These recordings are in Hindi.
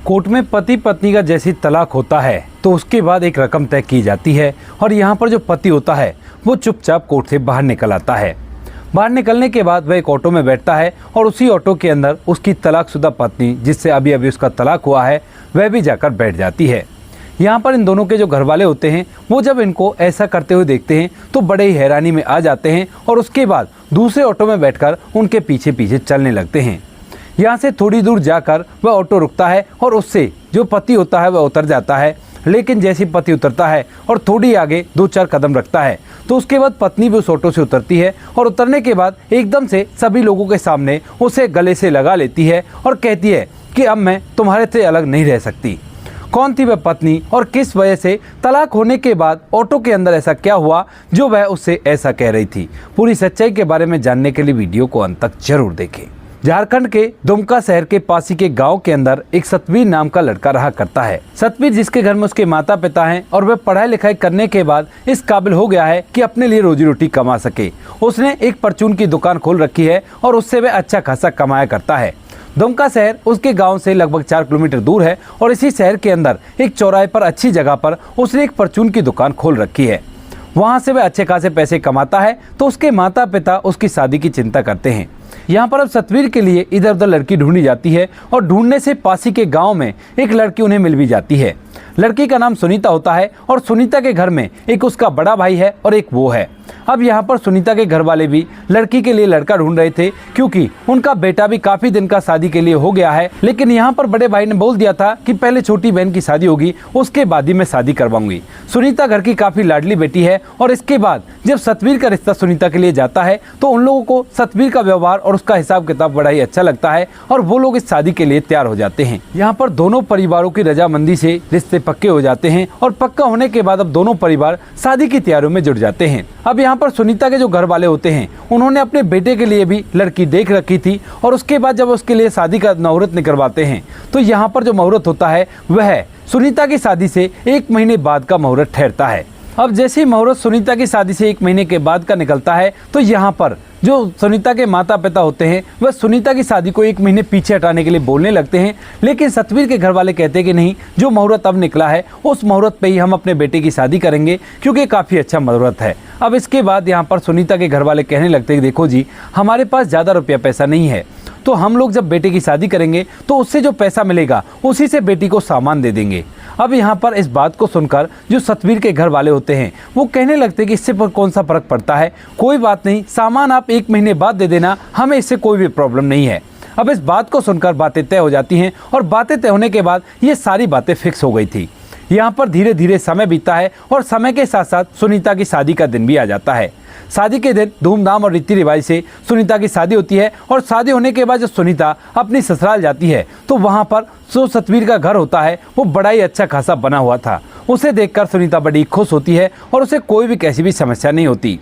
कोर्ट में पति पत्नी का जैसी तलाक होता है तो उसके बाद एक रकम तय की जाती है और यहाँ पर जो पति होता है वो चुपचाप कोर्ट से बाहर निकल आता है। बाहर निकलने के बाद वह एक ऑटो में बैठता है और उसी ऑटो के अंदर उसकी तलाकशुदा पत्नी, जिससे अभी अभी उसका तलाक हुआ है, वह भी जाकर बैठ जाती है। यहाँ पर इन दोनों के जो घर वाले होते हैं वो जब इनको ऐसा करते हुए देखते हैं तो बड़े ही हैरानी में आ जाते हैं और उसके बाद दूसरे ऑटो में बैठकर उनके पीछे पीछे चलने लगते हैं। यहाँ से थोड़ी दूर जाकर वह ऑटो रुकता है और उससे जो पति होता है वह उतर जाता है। लेकिन जैसे पति उतरता है और थोड़ी आगे 2-4 कदम रखता है तो उसके बाद पत्नी भी उस ऑटो से उतरती है और उतरने के बाद एकदम से सभी लोगों के सामने उसे गले से लगा लेती है और कहती है कि अब मैं तुम्हारे से अलग नहीं रह सकती। कौन थी वह पत्नी और किस वजह से तलाक होने के बाद ऑटो के अंदर ऐसा क्या हुआ जो वह उससे ऐसा कह रही थी? पूरी सच्चाई के बारे में जानने के लिए वीडियो को अंत तक जरूर देखें। झारखंड के दुमका शहर के पास ही के गांव के अंदर एक सतवीर नाम का लड़का रहा करता है। सतवीर जिसके घर में उसके माता पिता हैं और वह पढ़ाई लिखाई करने के बाद इस काबिल हो गया है कि अपने लिए रोजी रोटी कमा सके। उसने एक परचून की दुकान खोल रखी है और उससे वह अच्छा खासा कमाया करता है। दुमका शहर उसके गांव से लगभग 4 किलोमीटर दूर है और इसी शहर के अंदर एक चौराहे पर अच्छी जगह पर उसने एक परचून की दुकान खोल रखी है। वहां से वह अच्छे खासे पैसे कमाता है तो उसके माता पिता उसकी शादी की चिंता करते हैं। यहाँ पर अब सतवीर के लिए इधर उधर लड़की ढूंढी जाती है और ढूंढने से पासी के गांव में एक लड़की उन्हें मिल भी जाती है। लड़की का नाम सुनीता होता है और सुनीता के घर में एक उसका बड़ा भाई है और एक वो है। अब यहाँ पर सुनीता के घर वाले भी लड़की के लिए लड़का ढूंढ रहे थे क्योंकि उनका बेटा भी काफी दिन का शादी के लिए हो गया है। लेकिन यहाँ पर बड़े भाई ने बोल दिया था कि पहले छोटी बहन की शादी होगी उसके बाद ही मैं शादी करवाऊंगी। सुनीता घर की काफी लाडली बेटी है और इसके बाद जब सतवीर का रिश्ता सुनीता के लिए जाता है तो उन लोगों को सतवीर का व्यवहार और उसका हिसाब किताब बड़ा ही अच्छा लगता है और वो लोग इस शादी के लिए तैयार हो जाते हैं। यहाँ पर दोनों परिवारों की रजामंदी से रिश्ते पक्के हो जाते हैं और पक्का होने के बाद अब दोनों परिवार शादी की तैयारियों में जुट जाते हैं। अब यहाँ पर सुनीता के जो घर वाले होते हैं उन्होंने अपने बेटे के लिए भी लड़की देख रखी थी और उसके बाद जब उसके लिए शादी का मुहूर्त निकलवाते हैं तो यहाँ पर जो मुहूर्त होता है वह सुनीता की शादी से 1 महीने बाद का मुहूर्त ठहरता है। अब जैसे ही मुहूर्त सुनीता की शादी से 1 महीने के बाद का निकलता है तो यहाँ पर जो सुनीता के माता पिता होते हैं वह सुनीता की शादी को 1 महीने पीछे हटाने के लिए बोलने लगते हैं। लेकिन सतवीर के घर वाले कहते हैं कि नहीं, जो मुहूर्त अब निकला है उस मुहूर्त पे ही हम अपने बेटे की शादी करेंगे क्योंकि काफ़ी अच्छा मुहूर्त है। अब इसके बाद यहाँ पर सुनीता के घर वाले कहने लगते हैं कि देखो जी, हमारे पास ज़्यादा रुपया पैसा नहीं है तो हम लोग जब बेटे की शादी करेंगे तो उससे जो पैसा मिलेगा उसी से बेटी को सामान दे देंगे। अब यहाँ पर इस बात को सुनकर जो सतवीर के घर वाले होते हैं वो कहने लगते हैं कि इससे पर कौन सा फर्क पड़ता है, कोई बात नहीं, सामान आप 1 महीने बाद दे देना, हमें इससे कोई भी प्रॉब्लम नहीं है। अब इस बात को सुनकर बातें तय हो जाती हैं और बातें तय होने के बाद ये सारी बातें फिक्स हो गई थी। यहाँ पर धीरे धीरे समय बीता है और समय के साथ साथ सुनीता की शादी का दिन भी आ जाता है। शादी के दिन धूमधाम और रीति रिवाज से सुनीता की शादी होती है और शादी होने के बाद जब सुनीता अपनी ससुराल जाती है तो वहाँ पर जो सतवीर का घर होता है वो बड़ा ही अच्छा खासा बना हुआ था। उसे देखकर सुनीता बड़ी खुश होती है और उसे कोई भी कैसी भी समस्या नहीं होती।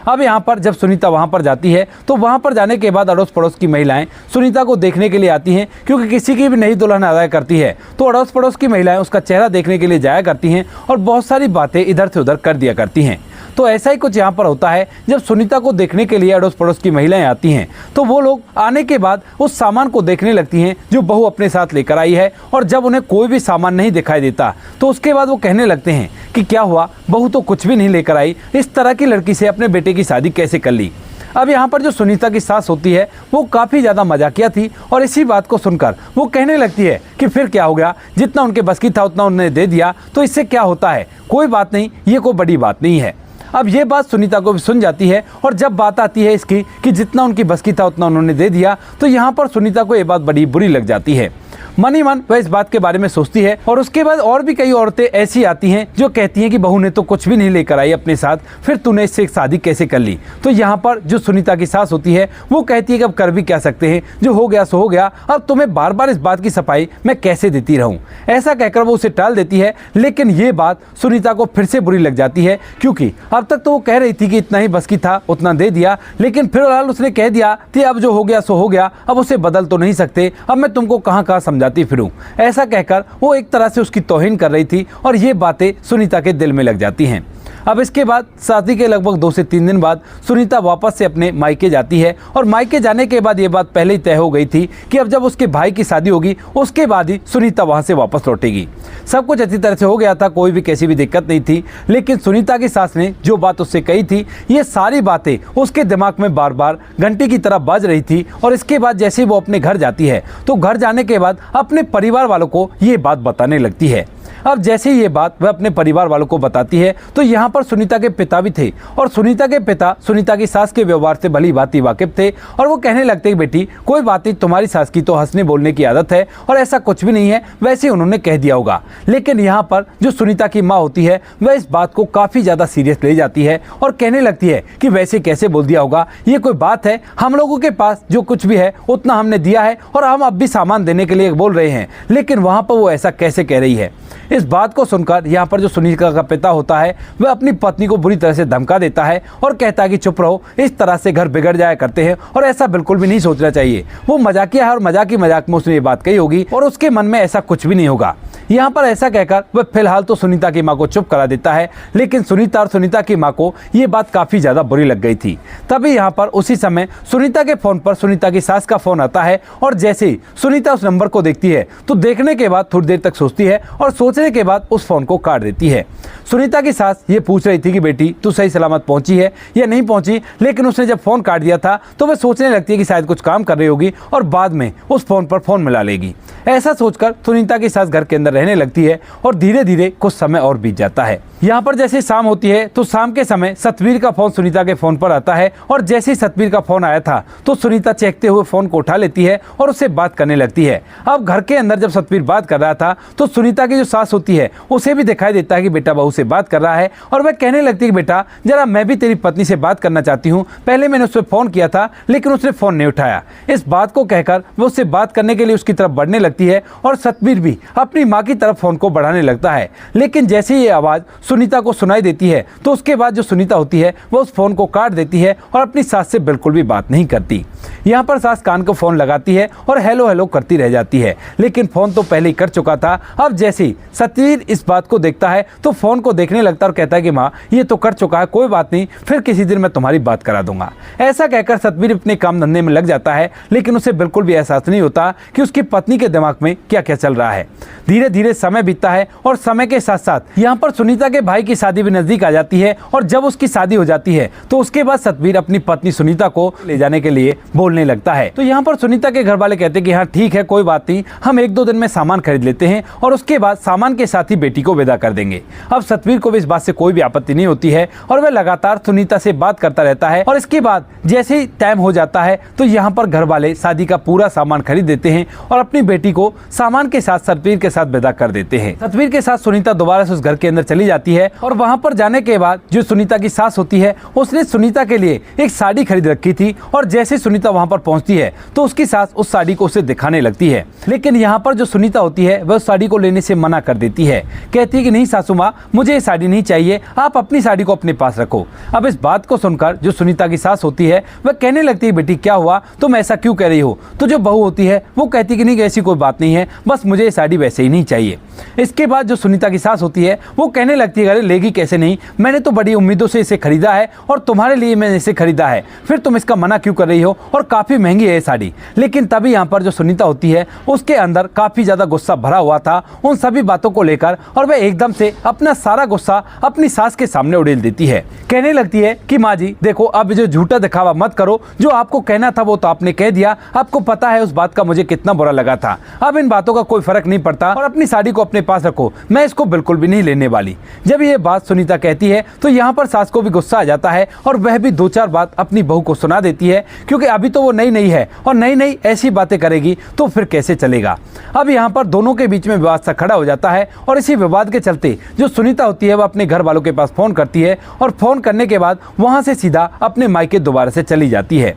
अब यहाँ पर जब सुनीता वहाँ पर जाती है तो वहाँ पर जाने के बाद अड़ोस पड़ोस की महिलाएं सुनीता को देखने के लिए आती हैं क्योंकि किसी की भी नई दुल्हन आया करती है तो अड़ोस पड़ोस की महिलाएं उसका चेहरा देखने के लिए जाया करती हैं और बहुत सारी बातें इधर से उधर कर दिया करती हैं। तो ऐसा ही कुछ यहाँ पर होता है, जब सुनीता को देखने के लिए अड़ोस पड़ोस की महिलाएं आती हैं तो वो लोग आने के बाद उस सामान को देखने लगती हैं जो बहू अपने साथ लेकर आई है और जब उन्हें कोई भी सामान नहीं दिखाई देता तो उसके बाद वो कहने लगते हैं कि क्या हुआ, बहू तो कुछ भी नहीं लेकर आई, इस तरह की लड़की से अपने बेटे की शादी कैसे कर ली। अब यहाँ पर जो सुनीता की सास होती है वो काफ़ी ज़्यादा मजाकिया थी और इसी बात को सुनकर वो कहने लगती है कि फिर क्या हो गया, जितना उनके बस की था उतना उन्होंने दे दिया तो इससे क्या होता है, कोई बात नहीं, ये कोई बड़ी बात नहीं है। अब ये बात सुनीता को भी सुन जाती है और जब बात आती है इसकी कि जितना उनकी बस की था उतना उन्होंने दे दिया तो यहाँ पर सुनीता को ये बात बड़ी बुरी लग जाती है। मन ही मन वह इस बात के बारे में सोचती है और उसके बाद और भी कई औरतें ऐसी आती हैं जो कहती हैं कि बहू ने तो कुछ भी नहीं लेकर आई अपने साथ, फिर तूने इससे शादी कैसे कर ली। तो यहाँ पर जो सुनीता की सास होती है वो कहती है कि अब कर भी क्या सकते हैं, जो हो गया सो हो गया, अब तुम्हें बार बार इस बात की सफाई मैं कैसे देती रहूं। ऐसा कहकर वो उसे टाल देती है। लेकिन ये बात सुनीता को फिर से बुरी लग जाती है क्योंकि अब तक तो वो कह रही थी कि इतना ही बस की था उतना दे दिया, लेकिन फिलहाल उसने कह दिया कि अब जो हो गया सो हो गया, अब उसे बदल तो नहीं सकते, अब मैं तुमको कहाँ कहाँ समझाती फिरूं। ऐसा कहकर वो एक तरह से उसकी तौहीन कर रही थी और ये बातें सुनीता के दिल में लग जाती हैं। अब इसके बाद शादी के लगभग 2 से 3 दिन बाद सुनीता वापस से अपने मायके जाती है और मायके जाने के बाद ये बात पहले ही तय हो गई थी कि अब जब उसके भाई की शादी होगी उसके बाद ही सुनीता वहां से वापस लौटेगी। सब कुछ अच्छी तरह से हो गया था, कोई भी कैसी भी दिक्कत नहीं थी, लेकिन सुनीता की सास ने जो बात उससे कही थी ये सारी बातें उसके दिमाग में बार बार घंटी की तरह बज रही थी। और इसके बाद जैसे ही वो अपने घर जाती है तो घर जाने के बाद अपने परिवार वालों को ये बात बताने लगती है। अब जैसे ही ये बात वह अपने परिवार वालों को बताती है तो यहाँ पर सुनीता के पिता भी थे और सुनीता के पिता सुनीता की सास के व्यवहार से भली भांति वाकिफ थे और वो कहने लगते हैं बेटी कोई बात नहीं, तुम्हारी सास की तो हंसने बोलने की आदत है और ऐसा कुछ भी नहीं है, वैसे उन्होंने कह दिया होगा। लेकिन यहाँ पर जो सुनीता की माँ होती है वह इस बात को काफ़ी ज़्यादा सीरियस ले जाती है और कहने लगती है कि वैसे कैसे बोल दिया होगा, ये कोई बात है, हम लोगों के पास जो कुछ भी है उतना हमने दिया है और हम अब भी सामान देने के लिए बोल रहे हैं, लेकिन वहाँ पर वो ऐसा कैसे कह रही है। इस बात को सुनकर यहाँ पर जो सुनीता का पिता होता है वह अपनी पत्नी को बुरी तरह से धमका देता है और कहता है कि चुप रहो, इस तरह से घर बिगड़ जाया करते हैं और ऐसा बिल्कुल भी नहीं सोचना चाहिए। वो मजाकिया है और मजाक में उसने ये बात कही होगी और उसके मन में ऐसा कुछ भी नहीं होगा। यहाँ पर ऐसा कहकर वह फिलहाल तो सुनीता की माँ को चुप करा देता है, लेकिन सुनीता और सुनीता की माँ को ये बात काफ़ी ज़्यादा बुरी लग गई थी। तभी यहाँ पर उसी समय सुनीता के फ़ोन पर सुनीता की सास का फ़ोन आता है और जैसे ही सुनीता उस नंबर को देखती है तो देखने के बाद थोड़ी देर तक सोचती है और सोचने के बाद उस फ़ोन को काट देती है। सुनीता की सास ये पूछ रही थी कि बेटी तू सही सलामत पहुंची है या नहीं पहुंची, लेकिन उसने जब फ़ोन काट दिया था तो वह सोचने लगती है कि शायद कुछ काम कर रही होगी और बाद में उस फ़ोन पर फ़ोन मिला लेगी। ऐसा सोचकर सुनीता की सास घर के अंदर रहने लगती है और धीरे धीरे कुछ समय और बीत जाता है। यहाँ पर जैसे शाम होती है तो शाम के समय सतवीर का फ़ोन सुनीता के फ़ोन पर आता है और जैसे ही सतवीर का फ़ोन आया था तो सुनीता चहकते हुए फ़ोन को उठा लेती है और उससे बात करने लगती है। अब घर के अंदर जब सतवीर बात कर रहा था तो सुनीता की जो सास होती है उसे भी दिखाई देता है कि बेटा बहू से बात कर रहा है और वह कहने लगती है कि बेटा जरा मैं भी तेरी पत्नी से बात करना चाहती हूँ, पहले मैंने उससे फ़ोन किया था लेकिन उसने फ़ोन नहीं उठाया। इस बात को कहकर वो उससे बात करने के लिए उसकी तरफ बढ़ने लगती है और सतवीर भी अपनी माँ की तरफ फ़ोन को बढ़ाने लगता है। लेकिन जैसे ही ये आवाज़ सुनीता को सुनाई देती है तो उसके बाद जो सुनीता होती है वो उस फ़ोन को काट देती है और अपनी सास से बिल्कुल भी बात नहीं करती। यहाँ पर सास कान को फ़ोन लगाती है और हेलो हेलो करती रह जाती है, लेकिन फ़ोन तो पहले ही कर चुका था। अब जैसे ही सतवीर इस बात को देखता है तो फ़ोन को देखने लगता है और कहता है कि माँ ये तो कर चुका है, कोई बात नहीं, फिर किसी दिन मैं तुम्हारी बात करा दूंगा। ऐसा कहकर सतवीर अपने काम धंधे में लग जाता है, लेकिन उसे बिल्कुल भी एहसास नहीं होता कि उसकी पत्नी के दिमाग में क्या क्या चल रहा है। धीरे धीरे समय बीतता है और समय के साथ साथ यहाँ पर सुनीता के भाई की शादी भी नजदीक आ जाती है और जब उसकी शादी हो जाती है तो उसके बाद सतवीर अपनी पत्नी सुनीता को ले जाने के लिए बोलने लगता है। तो यहाँ पर सुनीता के घर वाले कहते हैं कि हाँ ठीक है, कोई बात नहीं, हम 1-2 दिन में सामान खरीद लेते हैं और उसके बाद सामान के साथ ही बेटी को विदा कर देंगे। अब सतवीर को भी इस बात से कोई भी आपत्ति नहीं होती है और वह लगातार सुनीता से बात करता रहता है और इसके बाद जैसे ही टाइम हो जाता है तो यहाँ पर घर वाले शादी का पूरा सामान खरीद देते हैं और अपनी बेटी को सामान के साथ सतवीर के साथ विदा कर देते हैं। सतवीर के साथ सुनीता दोबारा से उस घर के अंदर चली जाती है और वहां पर जाने के बाद जो सुनीता की सास होती है उसने सुनीता के लिए एक साड़ी खरीद रखी थी और जैसे सुनीता वहां पर पहुंचती है तो उसकी सास उस साड़ी को उसे दिखाने लगती है, लेकिन यहाँ पर जो सुनीता होती है वह उस साड़ी को लेने से मना कर देती है। कहती है कि नहीं सासू माँ, मुझे ये साड़ी नहीं चाहिए, आप अपनी साड़ी को अपने पास रखो। अब इस बात को सुनकर जो सुनीता की सास होती है वह कहने लगती है बेटी क्या हुआ, तुम ऐसा क्यों कह रही हो। तो जो बहू होती है वो कहती कि नहीं ऐसी कोई बात नहीं है, बस मुझे ये साड़ी वैसे ही नहीं चाहिए। इसके बाद जो सुनीता की सास होती है वो कहने लगती है अरे लेगी कैसे नहीं, मैंने तो बड़ी उम्मीदों से इसे खरीदा है और तुम्हारे लिए मैंने इसे खरीदा है, फिर तुम इसका मना क्यों कर रही हो और काफ़ी महंगी है ये साड़ी। लेकिन तभी यहाँ पर जो सुनीता होती है उसके अंदर काफ़ी ज़्यादा गुस्सा भरा हुआ था उन सभी बातों को लेकर और वह एकदम से अपना सारा गुस्सा अपनी सास के सामने उड़ेल देती है। कहने लगती है कि माँ जी देखो, अब जो झूठा दिखावा मत करो, जो आपको कहना था वो तो आपने कह दिया, आपको पता है उस बात का मुझे कितना बुरा लगा था, अब इन बातों का कोई फर्क नहीं पड़ता और अपनी साड़ी को अपने पास रखो, मैं इसको बिल्कुल भी नहीं लेने वाली। जब ये बात सुनीता कहती है तो यहाँ पर सास को भी गुस्सा आ जाता है और वह भी 2-4 बात अपनी बहू को सुना देती है, क्योंकि अभी तो वो नई नई है और नई नई ऐसी बातें करेगी तो फिर कैसे चलेगा। अब यहाँ पर दोनों के बीच में विवाद सा खड़ा हो जाता है और इसी विवाद के चलते जो सुनीता होती है वह अपने घर वालों के पास फ़ोन करती है और फ़ोन करने के बाद वहाँ से सीधा अपने मायके दोबारा से चली जाती है।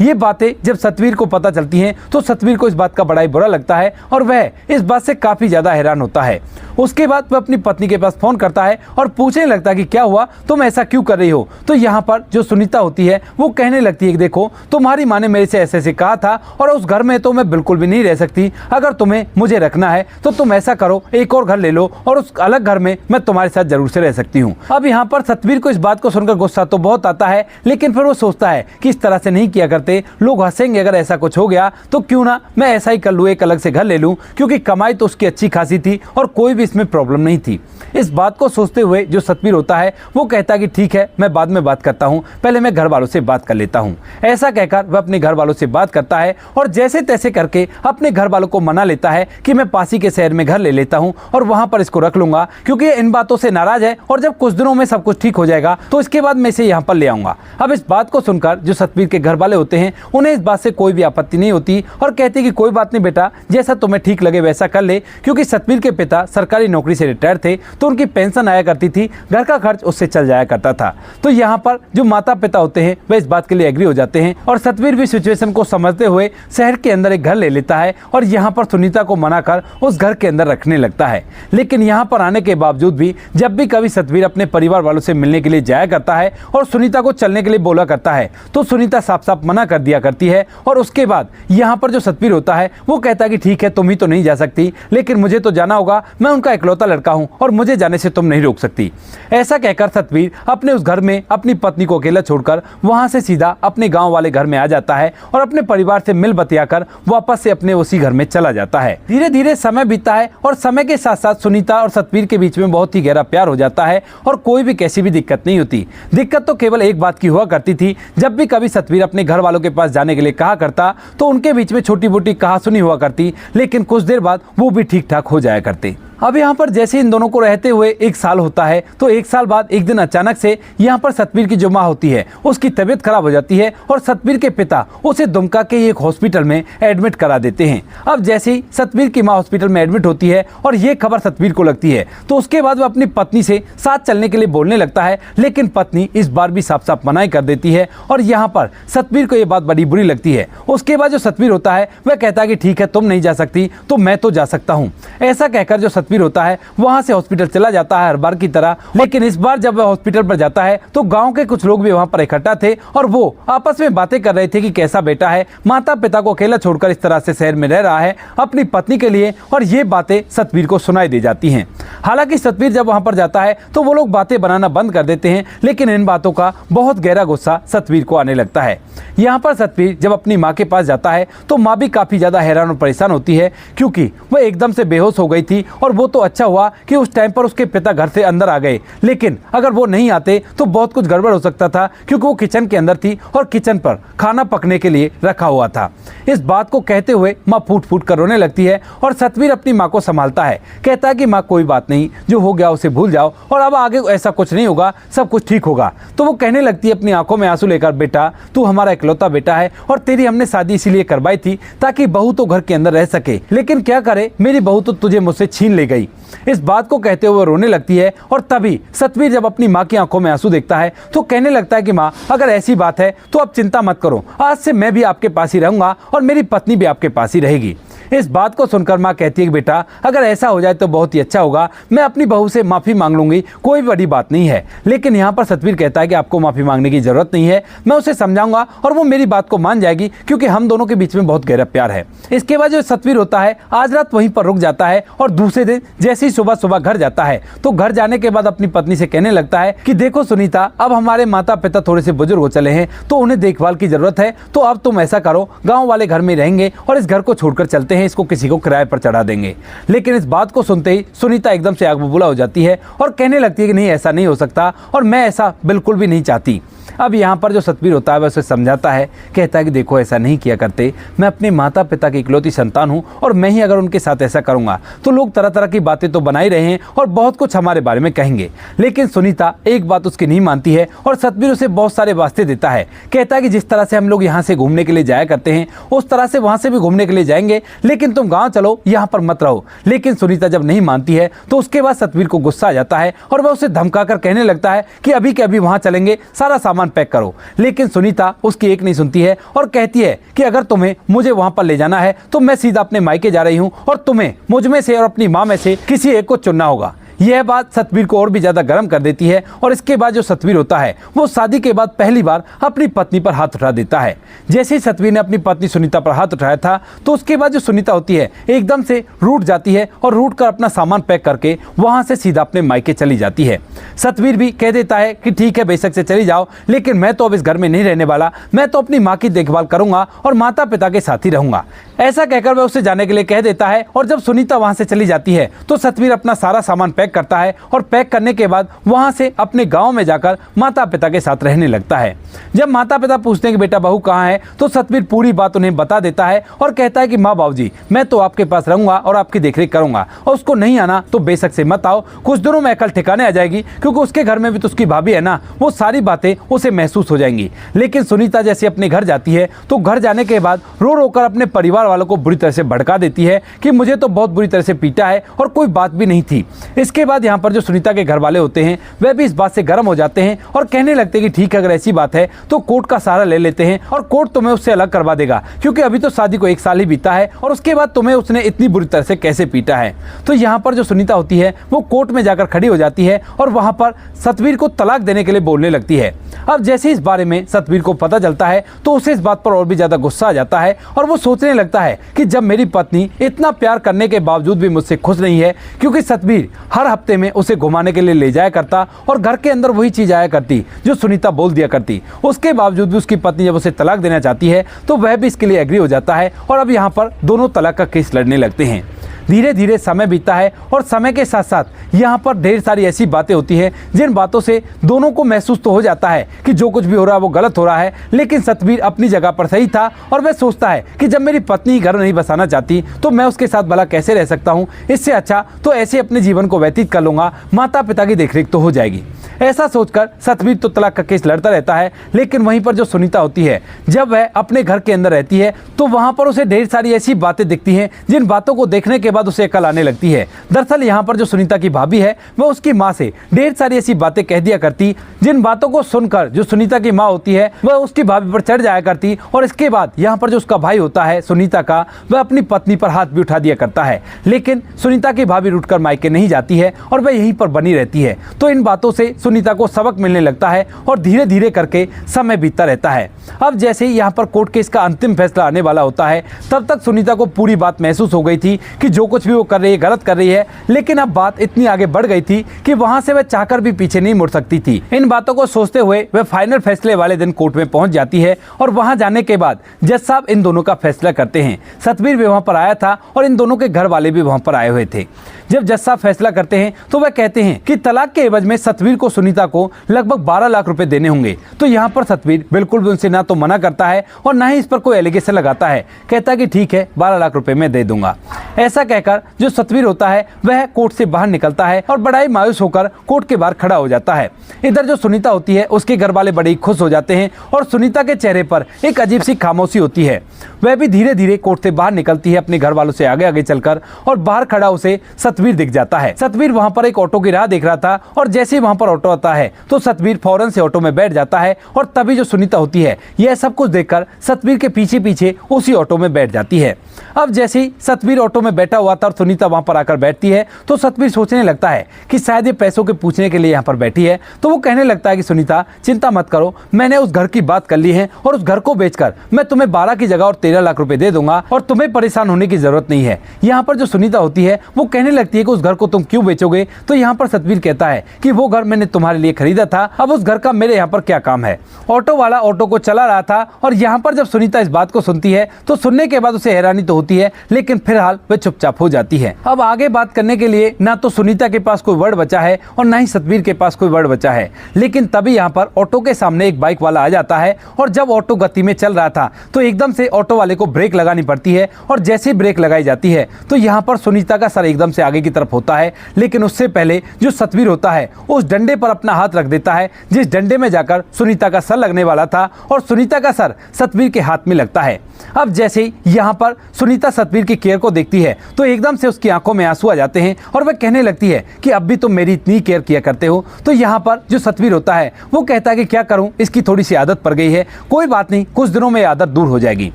ये बातें जब सतवीर को पता चलती हैं तो सतवीर को इस बात का बड़ा ही बुरा लगता है और वह इस बात से काफ़ी ज़्यादा हैरान होता है। उसके बाद वह अपनी पत्नी के पास फ़ोन करता है और पूछने लगता है कि क्या हुआ, तुम ऐसा क्यों कर रही हो। तो यहाँ पर जो सुनीता होती है वो कहने लगती है कि देखो, तुम्हारी माँ ने मेरे से ऐसे ऐसे कहा था और उस घर में तो मैं बिल्कुल भी नहीं रह सकती। अगर तुम्हें मुझे रखना है तो तुम ऐसा करो, एक और घर ले लो और उस अलग घर में मैं तुम्हारे साथ जरूर से रह सकती हूँ। अब यहाँ पर सतवीर को इस बात को सुनकर गुस्सा तो बहुत आता है, लेकिन फिर वो सोचता है कि इस तरह से नहीं किया करते, लोग हंसेंगे अगर ऐसा कुछ हो गया तो क्यों ना मैं ऐसा ही कर लूँ, एक अलग से घर ले लूँ, क्योंकि कमाई तो उसकी अच्छी खासी थी और कोई भी इसमें प्रॉब्लम नहीं थी। इस बात को सोचते हुए जो सतवीर होता है वो कहता है कि ठीक है, मैं बाद में बात करता हूँ, पहले मैं घर वालों से बात कर लेता हूँ। ऐसा कहकर वह अपने घर वालों से बात करता है और जैसे तैसे करके अपने घर वालों को मना लेता है कि मैं पासी के शहर में घर ले लेता हूँ और वहां पर इसको रख लूंगा, क्योंकि ये इन बातों से नाराज है और जब कुछ दिनों में सब कुछ ठीक हो जाएगा तो इसके बाद मैं इसे यहाँ पर ले आऊंगा। अब इस बात को सुनकर जो सतवीर के घर वाले होते हैं उन्हें इस बात से कोई भी आपत्ति नहीं होती और कहते कि कोई बात नहीं बेटा, जैसा तुम्हें ठीक लगे वैसा कर ले, क्योंकि सतवीर के पिता सरकारी नौकरी से रिटायर थे तो उनकी पेंशन आया करती थी, घर का खर्च उससे चल जाया करता था। तो यहाँ पर जो माता पिता होते हैं वह इस बात के लिए एग्री हो जाते हैं और सतवीर भी सिचुएशन को समझते हुए शहर के अंदर एक घर ले लेता है और यहाँ पर सुनीता को मनाकर उस घर के अंदर रखने लगता है। लेकिन यहाँ पर आने के बावजूद भी जब भी कभी सतवीर अपने परिवार वालों से मिलने के लिए जाया करता है और सुनीता को चलने के लिए बोला करता है तो सुनीता साफ साफ मना कर दिया करती है। और उसके बाद यहाँ पर जो सतवीर होता है वो कहता है कि ठीक है, तुम ही तो नहीं जा सकती, लेकिन मुझे तो जाना होगा, मैं उनका इकलौता लड़का हूँ और मुझे जाने से तुम नहीं रोक सकती। ऐसा कहकर सतवीर अपने उस घर में अपनी पत्नी को अकेला छोड़कर वहां से सीधा अपने गाँव वाले घर में आ जाता है और अपने परिवार से मिल बतियाकर वापस से अपने उसी घर में चला जाता है। धीरे धीरे समय बीतता है और समय के साथ साथ सुनीता और सतवीर के बीच में बहुत ही गहरा प्यार हो जाता है और कोई भी कैसी भी दिक्कत नहीं होती। दिक्कत तो केवल एक बात की हुआ करती थी, जब भी कभी सतवीर अपने घर वालों के पास जाने के लिए कहा करता तो उनके बीच में छोटी मोटी कहासुनी हुआ करती, लेकिन कुछ देर बाद वो भी ठीक ठाक हो जाया करते। अब यहाँ पर जैसे इन दोनों को रहते हुए 1 साल होता है तो 1 साल बाद एक दिन अचानक से यहाँ पर सतवीर की जो माँ होती है उसकी तबीयत खराब हो जाती है और सतवीर के पिता उसे दुमका के एक हॉस्पिटल में एडमिट करा देते हैं। अब जैसे ही सतवीर की माँ हॉस्पिटल में एडमिट होती है और ये खबर सतवीर को लगती है तो उसके बाद वो अपनी पत्नी से साथ चलने के लिए बोलने लगता है, लेकिन पत्नी इस बार भी साफ साफ मनाही कर देती है और यहाँ पर सतवीर को ये बात बड़ी बुरी लगती है। उसके बाद जो सतवीर होता है वह कहता है कि ठीक है, तुम नहीं जा सकती तो मैं तो जा सकता हूँ। ऐसा कहकर जो सतवीर होता है वहां से हॉस्पिटल चला जाता है हर बार की तरह, लेकिन इस बार जब वह हॉस्पिटल पर जाता है तो गांव के कुछ लोग भी वहां पर इकट्ठा थे और वो आपस में बातें कर रहे थे कि कैसा बेटा है, माता पिता को अकेला छोड़कर इस तरह से शहर में रह रहा है अपनी पत्नी के लिए, और ये बातें सतवीर को सुनाई दे जाती हैं। हालांकि सतवीर जब वहां पर जाता है तो वो लोग बातें बनाना बंद कर देते हैं, लेकिन इन बातों का बहुत गहरा गुस्सा सतवीर को आने लगता है। यहाँ पर सतवीर जब अपनी माँ के पास जाता है तो माँ भी काफी ज्यादा हैरान और परेशान होती है, क्योंकि वह एकदम से बेहोश हो गई थी और वो तो अच्छा हुआ कि उस टाइम पर उसके पिता घर से अंदर आ गए, लेकिन अगर वो नहीं आते तो बहुत कुछ गड़बड़ हो सकता था, क्योंकि वो किचन के अंदर थी और किचन पर खाना पकने के लिए रखा हुआ था। इस बात को कहते हुए माँ फूट फूट कर रोने लगती है और सतवीर अपनी माँ को संभालता है, कहता है कि माँ कोई बात नहीं, जो हो गया उसे भूल जाओ और अब आगे ऐसा कुछ नहीं होगा, सब कुछ ठीक होगा। तो वो कहने लगती है अपनी आंखों में आंसू लेकर, बेटा तू हमारा इकलौता बेटा है और तेरी हमने शादी इसीलिए करवाई थी ताकि बहू तो घर के अंदर रह सके, लेकिन क्या करे मेरी बहू तो तुझे मुझसे छीन ले गई। इस बात को कहते हुए रोने लगती है और तभी सतवीर जब अपनी माँ की आंखों में आंसू देखता है तो कहने लगता है कि माँ अगर ऐसी बात है तो अब चिंता मत करो, आज से मैं भी आपके पास ही रहूंगा और मेरी पत्नी भी आपके पास ही रहेगी। इस बात को सुनकर माँ कहती है कि बेटा अगर ऐसा हो जाए तो बहुत ही अच्छा होगा, मैं अपनी बहू से माफ़ी मांग लूंगी, कोई बड़ी बात नहीं है। लेकिन यहाँ पर सतवीर कहता है कि आपको माफ़ी मांगने की ज़रूरत नहीं है, मैं उसे समझाऊंगा और वो मेरी बात को मान जाएगी, क्योंकि हम दोनों के बीच में बहुत गहरा प्यार है। इसके बाद जो सतवीर होता है आज रात वहीं पर रुक जाता है और दूसरे दिन जैसे ही सुबह सुबह घर जाता है तो घर जाने के बाद अपनी पत्नी से कहने लगता है कि देखो सुनीता, अब हमारे माता पिता थोड़े से बुजुर्ग हो चले हैं तो उन्हें देखभाल की जरूरत है, तो अब तुम ऐसा करो गाँव वाले घर में रहेंगे और इस घर को छोड़कर चलते हैं, इसको किसी को किराए पर चढ़ा देंगे। लेकिन इस बात को सुनते ही सुनीता एकदम से आग बबूला हो जाती है और कहने लगती है कि नहीं, ऐसा नहीं हो सकता और मैं ऐसा बिल्कुल भी नहीं चाहती। अब यहाँ पर जो सतवीर होता है वह उसे समझाता है, कहता है कि देखो ऐसा नहीं किया करते, मैं अपने माता पिता की इकलौती संतान हूँ और मैं ही अगर उनके साथ ऐसा करूँगा तो लोग तरह तरह की बातें तो बना ही रहे हैं और बहुत कुछ हमारे बारे में कहेंगे। लेकिन सुनीता एक बात उसकी नहीं मानती है और सतवीर उसे बहुत सारे वास्ते देता है, कहता है कि जिस तरह से हम लोग यहाँ से घूमने के लिए जाया करते हैं उस तरह से वहाँ से भी घूमने के लिए जाएंगे, लेकिन तुम गाँव चलो, यहाँ पर मत रहो। लेकिन सुनीता जब नहीं मानती है तो उसके बाद सतवीर को गुस्सा आ जाता है और वह उसे धमका कर कहने लगता है कि अभी के अभी वहां चलेंगे, सारा सामान पैक करो। लेकिन सुनीता उसकी एक नहीं सुनती है और कहती है कि अगर तुम्हें मुझे वहां पर ले जाना है तो मैं सीधा अपने मायके जा रही हूं और तुम्हें मुझ में से और अपनी मां में से किसी एक को चुनना होगा। यह बात सतवीर को और भी ज्यादा गर्म कर देती है और इसके बाद जो सतवीर होता है वो शादी के बाद पहली बार अपनी पत्नी पर हाथ उठा देता है। जैसे ही सतवीर ने अपनी पत्नी सुनीता पर हाथ उठाया था तो उसके बाद जो सुनीता होती है एकदम से रूठ जाती है और रूठ कर अपना सामान पैक करके वहां से सीधा अपने मायके चली जाती है। सतवीर भी कह देता है कि ठीक है, बेशक से चली जाओ, लेकिन मैं तो अब इस घर में नहीं रहने वाला, मैं तो अपनी माँ की देखभाल करूंगा और माता पिता के साथ ही रहूंगा। ऐसा कहकर वह उसे जाने के लिए कह देता है और जब सुनीता वहां से चली जाती है तो सतवीर अपना सारा सामान पैक करता है और पैक करने के बाद वहां से अपने गांव में जाकर माता पिता के साथ रहने लगता है। जब माता पिता पूछते हैं कि बेटा बहू कहाँ है तो सतवीर पूरी बात उन्हें बता देता है और कहता है कि माँ बाबूजी, मैं तो आपके पास रहूंगा और आपकी देखरेख करूंगा और उसको नहीं आना तो बेशक से मत आओ, कुछ दिनों में अकल ठिकाने आ जाएगी, क्योंकि उसके घर में भी तो उसकी भाभी है ना, वो सारी बातें उसे महसूस हो जाएंगी। लेकिन सुनीता जैसे अपने घर जाती है तो घर जाने के बाद रो रो कर अपने परिवार वालों को बुरी तरह से भड़का देती है कि मुझे तो बहुत बुरी तरह से पीटा है और कोई बात भी नहीं थी। इसके बाद यहाँ पर जो सुनीता के घर वाले होते हैं वह भी इस बात से गर्म हो जाते हैं और कहने लगते हैं कि ठीक है, अगर ऐसी बात है तो कोर्ट का सहारा ले लेते हैं और कोर्ट तुम्हें उससे अलग करवा देगा, क्योंकि अभी तो शादी को 1 साल ही बीता है और उसके बाद तुम्हें उसने इतनी बुरी तरह से कैसे पीटा है। तो यहाँ पर जो सुनीता होती है वो कोर्ट में जाकर खड़ी हो जाती है और वहां पर सतवीर को तलाक देने के लिए बोलने लगती है। अब जैसे इस बारे में सतवीर को पता चलता है तो उसे इस बात पर और भी ज्यादा गुस्सा आ जाता है और वो सोचने लगता है कि जब मेरी पत्नी इतना प्यार करने के बावजूद भी मुझसे खुश नहीं है, क्योंकि सतवीर हर हफ्ते में उसे घुमाने के लिए ले जाया करता और घर के अंदर वही चीज आया करती जो सुनीता बोल दिया करती, उसके बावजूद भी उसकी पत्नी जब उसे तलाक देना चाहती है तो वह भी इसके लिए एग्री हो जाता है और अब यहाँ पर दोनों तलाक का केस लड़ने लगते हैं। धीरे धीरे समय बीतता है और समय के साथ साथ यहाँ पर ढेर सारी ऐसी बातें होती हैं जिन बातों से दोनों को महसूस तो हो जाता है कि जो कुछ भी हो रहा है वो गलत हो रहा है, लेकिन सतवीर अपनी जगह पर सही था और वह सोचता है कि जब मेरी पत्नी घर नहीं बसाना चाहती तो मैं उसके साथ भला कैसे रह सकता हूँ, इससे अच्छा तो ऐसे अपने जीवन को व्यतीत कर लूंगा, माता पिता की देखरेख तो हो जाएगी। ऐसा सोचकर सतवीर तो तलाक का केस लड़ता रहता है। लेकिन वहीं पर जो सुनीता होती है जब वह अपने घर के अंदर रहती है तो वहां पर उसे ढेर सारी ऐसी बातें दिखती हैं जिन बातों को देखने के बाद उसे अकल आने लगती है। दरअसल यहाँ पर जो सुनीता की भाभी है वह उसकी माँ से ढेर सारी ऐसी बातें कह दिया करती जिन बातों को सुनकर जो सुनीता की माँ होती है वह उसकी भाभी पर चढ़ जाया करती और इसके बाद यहाँ पर जो उसका भाई होता है सुनीता का, वह अपनी पत्नी पर हाथ भी उठा दिया करता है। लेकिन सुनीता की भाभी रुककर मायके नहीं जाती है और वह यहीं पर बनी रहती है। तो इन बातों से सुनीता को सबक मिलने लगता है और धीरे धीरे करके समय बीतता रहता है। अब जैसे ही यहाँ पर कोर्ट केस का अंतिम फैसला आने वाला होता है तब तक सुनीता को पूरी बात महसूस हो गई थी कि जो कुछ भी वो कर रही है गलत कर रही है, लेकिन अब बात इतनी आगे बढ़ गई थी कि वहां से वह चाहकर भी पीछे नहीं मुड़ सकती थी। इन बातों को सोचते हुए वह फाइनल फैसले वाले दिन कोर्ट में पहुंच जाती है और वहां जाने के बाद जज साहब इन दोनों का फैसला करते हैं। सतवीर भी वहां पर आया था और इन दोनों के घर वाले भी वहां पर आए हुए थे। जब जज साहब फैसला करते हैं तो वह कहते हैं कि तलाक के एवज में सतवीर को सुनीता को लगभग 12 लाख रुपए देने होंगे। तो यहाँ पर सतवीर बिल्कुल भी उनसे ना तो मना करता है और ना ही इस पर कोई एलिगेशन लगाता है, कहता है कि ठीक है 12 लाख रुपए मैं दे दूंगा। ऐसा कहकर जो सतवीर होता है वह कोर्ट से बाहर निकलता है और बड़ा ही मायूस होकर कोर्ट के बाहर खड़ा हो जाता है। इधर जो सुनीता होती है उसके घर वाले बड़े ही खुश हो जाते हैं और सुनीता के चेहरे पर एक अजीब सी खामोशी होती है। वह भी धीरे धीरे कोर्ट से बाहर निकलती है अपने घर वालों से आगे आगे चलकर और बाहर खड़ा उसे सतवीर दिख जाता है। सतवीर वहां पर एक ऑटो की राह देख रहा था और जैसे ही वहां पर ऑटो आता है तो सतवीर फौरन से ऑटो में बैठ जाता है और तभी जो सुनीता होती है यह सब कुछ देखकर सतवीर के पीछे पीछे उसी ऑटो में बैठ जाती है। अब जैसे ही सतवीर ऑटो में बैठा हुआ था और सुनीता वहां पर आकर बैठती है तो सतवीर सोचने लगता है कि शायद ये पैसों के पूछने के लिए यहाँ पर बैठी है। तो वो कहने लगता है कि सुनीता चिंता मत करो, मैंने उस घर की बात कर ली है और उस घर को बेचकर मैं तुम्हें 12 की जगह और 13 लाख रुपए दे दूंगा और तुम्हें परेशान होने की जरूरत नहीं है। यहाँ पर जो सुनीता होती है वो कहने लगती है कि उस घर को तुम क्यों बेचोगे। तो यहाँ पर सतवीर कहता है कि वो घर मैंने तुम्हारे लिए खरीदा था, अब उस घर का मेरे यहाँ पर क्या काम है। ऑटो वाला ऑटो को चला रहा था और यहाँ पर जब सुनीता इस बात को सुनती है तो सुनने के बाद उसे हैरानी तो होती है, लेकिन फिलहाल वह चुपचाप हो जाती है। अब आगे बात करने के लिए ना तो सुनीता सुनीता के पास कोई वर्ड बचा है और ना ही सतवीर के पास कोई वर्ड बचा है। लेकिन तभी यहाँ पर ऑटो के सामने एक बाइक वाला आ जाता है और जब ऑटो गति में चल रहा था तो एकदम से ऑटो वाले को ब्रेक लगानी पड़ती है और जैसे ही ब्रेक लगाई जाती है तो यहाँ पर सुनीता का सर एकदम से आगे की तरफ होता है। लेकिन उससे पहले जो सतवीर होता है उस डंडे पर अपना हाथ रख देता है जिस डंडे में जाकर सुनीता का सर लगने वाला था और सुनीता का सर सतवीर के हाथ में लगता है। अब जैसे ही यहाँ पर सुनीता सतवीर की केयर को देखती है तो एकदम से उसकी आंखों में आंसू आ जाते हैं और वह कहने लगती है कि अब भी तुम मेरी इतनी केयर किया करते हो। तो यहाँ पर जो सतवीर होता है वो कहता है कि क्या करूं, इसकी थोड़ी सी आदत पड़ गई है, कोई बात नहीं, कुछ दिनों में आदत दूर हो जाएगी।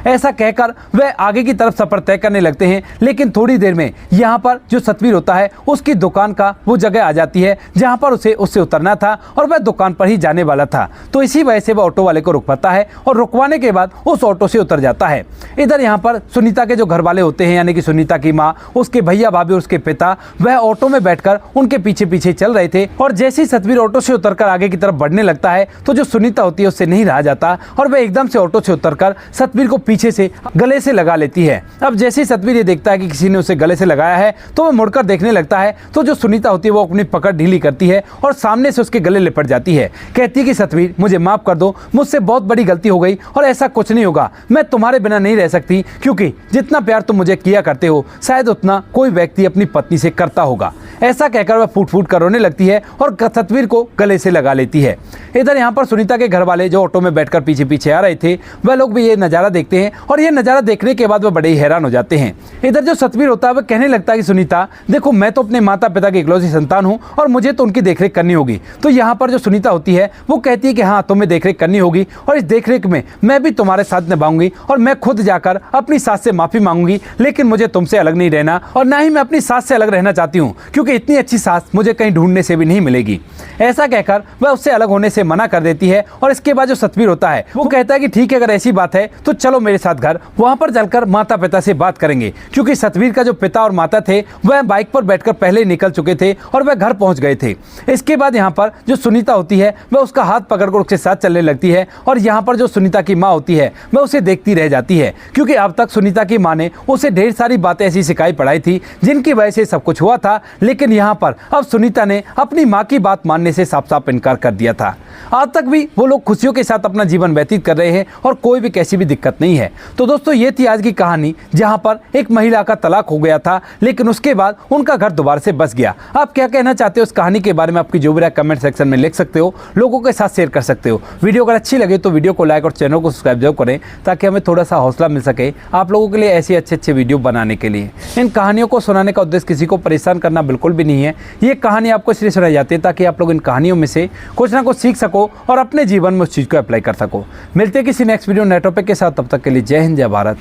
ऐसा कहकर वह आगे की तरफ सफर तय करने लगते हैं। लेकिन थोड़ी देर में यहाँ पर जो सतवीर होता है उसकी दुकान का वो जगह आ जाती है जहाँ पर उससे उतरना था और वह दुकान पर ही जाने वाला था। तो इसी वजह से वह ऑटो वाले को रुक पाता है और रुकवाने के बाद उस ऑटो से उतर जाता है। इधर यहाँ पर सुनीता के जो घर वाले होते हैं यानी कि सुनीता की माँ, उसके भैया भाभी और उसके पिता वह ऑटो में बैठकर उनके पीछे पीछे चल रहे थे। और जैसे ही सतवीर ऑटो से उतरकर आगे की तरफ बढ़ने लगता है तो जो सुनीता होती है उससे नहीं रहा जाता और वह एकदम से ऑटो से उतरकर सतवीर को पीछे से गले से लगा लेती है। अब जैसे ही सतवीर ये देखता है कि किसी ने उसे गले से लगाया है तो वह मुड़कर देखने लगता है तो जो सुनीता होती है वो अपनी पकड़ ढीली करती है और सामने से उसके गले लिपट जाती है। कहती है कि सतवीर मुझे माफ कर दो, मुझसे बहुत बड़ी गलती हो गई और ऐसा कुछ नहीं होगा, मैं तुम्हारे बिना नहीं रह सकती क्योंकि जितना प्यार तुम मुझे किया करते हो शायद उतना कोई व्यक्ति अपनी पत्नी से करता होगा। ऐसा कहकर वह फूट फूट कर रोने लगती है और सतवीर को गले से लगा लेती है। इधर यहाँ पर सुनीता के घर वाले जो ऑटो में बैठकर पीछे पीछे आ रहे थे वह लोग भी ये नज़ारा देखते हैं और ये नज़ारा देखने के बाद वह बड़े ही हैरान हो जाते हैं। इधर जो सतवीर होता है वह कहने लगता है कि सुनीता देखो, मैं तो अपने माता पिता की इकलौती संतान हूँ और मुझे तो उनकी देखरेख करनी होगी। तो यहाँ पर जो सुनीता होती है वो कहती है कि हाँ, तुम्हें देखरेख करनी होगी और इस देखरेख में मैं भी तुम्हारे साथ निभाऊंगी और मैं खुद जाकर अपनी सास से माफ़ी मांगूंगी। लेकिन मुझे तुमसे अलग नहीं रहना और ना ही मैं अपनी सास से अलग रहना चाहती हूँ क्योंकि इतनी अच्छी सास मुझे कहीं ढूंढने से भी नहीं मिलेगी। ऐसा कहकर वह उससे अलग होने से मना कर देती है और इसके बाद जो सतवीर होता है वो कहता है कि ठीक है, अगर ऐसी बात है तो चलो मेरे साथ घर, वहां पर चलकर माता पिता से बात करेंगे। क्योंकि सतवीर का जो पिता और माता थे वह बाइक पर बैठकर पहले निकल चुके थे और वह घर पहुंच गए थे। इसके बाद यहाँ पर जो सुनीता होती है वह उसका हाथ पकड़कर उसके साथ चलने लगती है और यहाँ पर जो सुनीता की माँ होती है वह उसे देखती रह जाती है क्योंकि अब तक सुनीता की माँ ने उसे ढेर सारी बातें ऐसी सिखाई पढ़ाई थी जिनकी वजह से सब कुछ हुआ था। लेकिन यहाँ पर अब सुनीता ने अपनी माँ की बात मानने से साफ साफ इनकार कर दिया था। आज तक भी वो लोग खुशियों के साथ अपना जीवन व्यतीत कर रहे हैं और कोई भी कैसी भी दिक्कत नहीं है। तो दोस्तों, ये थी आज की कहानी जहां पर एक महिला का तलाक हो गया था लेकिन उसके बाद उनका घर दोबारा से बस गया। आप क्या कहना चाहते हो इस कहानी के बारे में? आपकी जो भी राय कमेंट सेक्शन में लिख सकते हो, लोगों के साथ शेयर कर सकते हो। वीडियो अगर अच्छी लगे तो वीडियो को लाइक और चैनल को सब्सक्राइब जरूर करें ताकि हमें थोड़ा सा हौसला मिल सके आप लोगों के लिए ऐसे अच्छे वीडियो बनाने के लिए। इन कहानियों को सुनाने का उद्देश्य किसी को परेशान करना बिल्कुल भी नहीं है। ये कहानी आपको इसलिए सुनाई जाती है ताकि आप लोग इन कहानियों में से कुछ ना कुछ सीख सको और अपने जीवन में उस चीज़ को अप्लाई कर सको। मिलते हैं किसी नेक्स्ट वीडियो नेट टॉपिक के साथ, तब तक के लिए जय हिंद, जय भारत,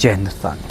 जय हिंदुस्तान।